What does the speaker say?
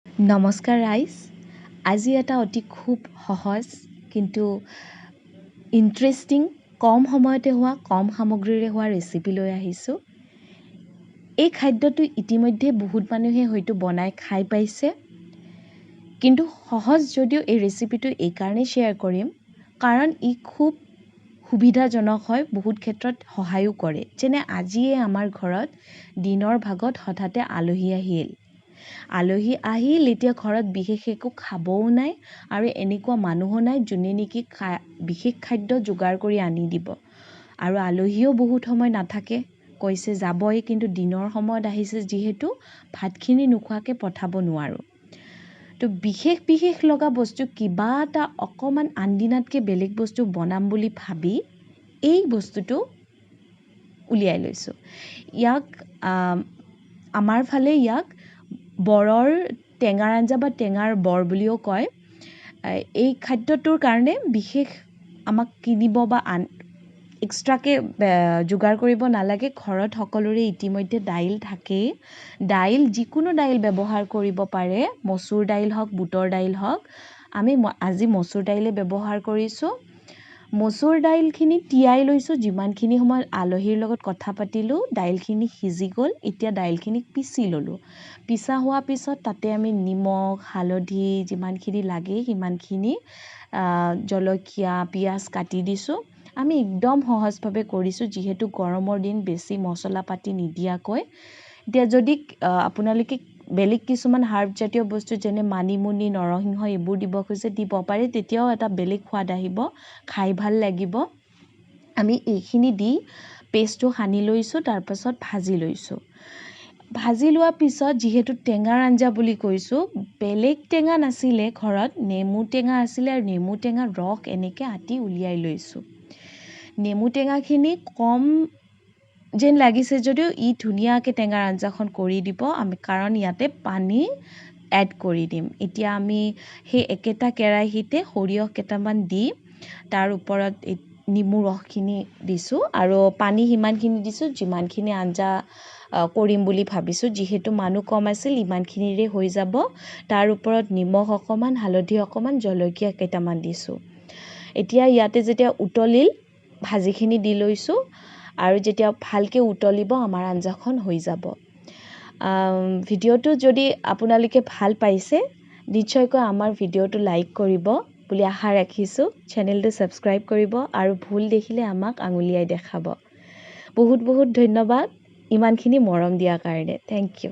নমস্কাৰ ৰাইজ। আজি এটা অতি খুব সহজ কিন্তু ইণ্টাৰেষ্টিং কম সময়তে হোৱা কম সামগ্ৰীৰে হোৱা ৰেচিপি লৈ আহিছোঁ। এই খাদ্যটো ইতিমধ্যে বহুত মানুহে হয়তো বনাই খাই পাইছে, কিন্তু সহজ যদিও এই ৰেচিপিটো এইকাৰণেই শ্বেয়াৰ কৰিম কাৰণ ই খুব সুবিধাজনক হয়, বহুত ক্ষেত্ৰত সহায়ো কৰে। যেনে আজিয়ে আমাৰ ঘৰত দিনৰ ভাগত হঠাতে আলহী আহিল, এতিয়া ঘৰত বিশেষ একো খাবও নাই আৰু এনেকুৱা মানুহো নাই যোনে নেকি বিশেষ খাদ্য যোগাৰ কৰি আনি দিব। আৰু আলহীও বহুত সময় নাথাকে, কৈছে যাবই, কিন্তু দিনৰ সময়ত আহিছে যিহেতু ভাতখিনি নোখোৱাকৈ পঠাব নোৱাৰোঁ। তো বিশেষ লগা বস্তু কিবা এটা অকণমান আনদিনাতকৈ বেলেগ বস্তু বনাম বুলি ভাবি এই বস্তুটো উলিয়াই লৈছোঁ। আমাৰ ফালে ইয়াক বৰৰ টেঙাৰ আঞ্জা বা টেঙাৰ বৰ বুলিও কয়। এই খাদ্যটোৰ কাৰণে বিশেষ আমাক কিনিব বা এক্সট্ৰাকৈ যোগাৰ কৰিব নালাগে। ঘৰত সকলোৰে ইতিমধ্যে দাইল থাকেই। দাইল যিকোনো দাইল ব্যৱহাৰ কৰিব পাৰে, মচুৰ দাইল হওক, বুটৰ দাইল হওক। আমি আজি মচুৰ দাইলে ব্যৱহাৰ কৰিছোঁ। মচুৰ দাইলখিনি তিয়াই লৈছোঁ। যিমানখিনি সময় আলহীৰ লগত কথা পাতিলোঁ, দাইলখিনি সিজি গ'ল। এতিয়া দাইলখিনিক পিচি ল'লোঁ। পিচা হোৱাৰ পিছত তাতে আমি নিমখ, হালধি যিমানখিনি লাগে সিমানখিনি, জলকীয়া, পিঁয়াজ কাটি দিছোঁ। আমি একদম সহজভাৱে কৰিছোঁ যিহেতু গৰমৰ দিন, বেছি মছলা পাতি নিদিয়াকৈ। এতিয়া যদি আপোনালোকে বেলেগ কিছুমান হাৰ্বজাতীয় বস্তু যেনে মানিমুনি, নৰসিংহ এইবোৰ দিব খোজে দিব পাৰে, তেতিয়াও এটা বেলেগ সোৱাদ আহিব, খাই ভাল লাগিব। আমি এইখিনি দি পেষ্টটো সানি লৈছোঁ, তাৰপাছত ভাজি লৈছোঁ। ভাজি লোৱাৰ পিছত যিহেতু টেঙাৰ আঞ্জা বুলি কৈছোঁ, বেলেগ টেঙা নাছিলে ঘৰত, নেমু টেঙা আছিলে আৰু নেমু টেঙা ৰস এনেকৈ আতি উলিয়াই লৈছোঁ। নেমু টেঙাখিনি কম যেন লাগিছে যদিও ই ধুনীয়াকৈ টেঙাৰ আঞ্জাখন কৰি দিব, কাৰণ ইয়াতে পানী এড কৰি দিম। এতিয়া আমি সেই একেটা কেৰাহীতে সৰিয়হ কেইটামান দি তাৰ ওপৰত নেমু ৰসখিনি দিছোঁ আৰু পানী সিমানখিনি দিছোঁ যিমানখিনি আঞ্জা কৰিম বুলি ভাবিছোঁ। যিহেতু মানুহ কম আছিল, ইমানখিনিৰে হৈ যাব। তাৰ ওপৰত নিমখ অকণমান, হালধি অকণমান, জলকীয়া কেইটামান দিছোঁ। এতিয়া ইয়াতে যেতিয়া উতলিল, ভাজিখিনি দি লৈছোঁ আৰু যেতিয়া ভালকৈ উতলিব আমাৰ আঞ্জাখন হৈ যাব। ভিডিঅ'টো যদি আপোনালোকে ভাল পাইছে, নিশ্চয়কৈ আমাৰ ভিডিঅ'টো লাইক কৰিব বুলি আশা ৰাখিছোঁ। চেনেলটো ছাবস্ক্ৰাইব কৰিব আৰু ভুল দেখিলে আমাক আঙুলিয়াই দেখাব। বহুত ধন্যবাদ ইমানখিনি মৰম দিয়াৰ কাৰণে। Thank U.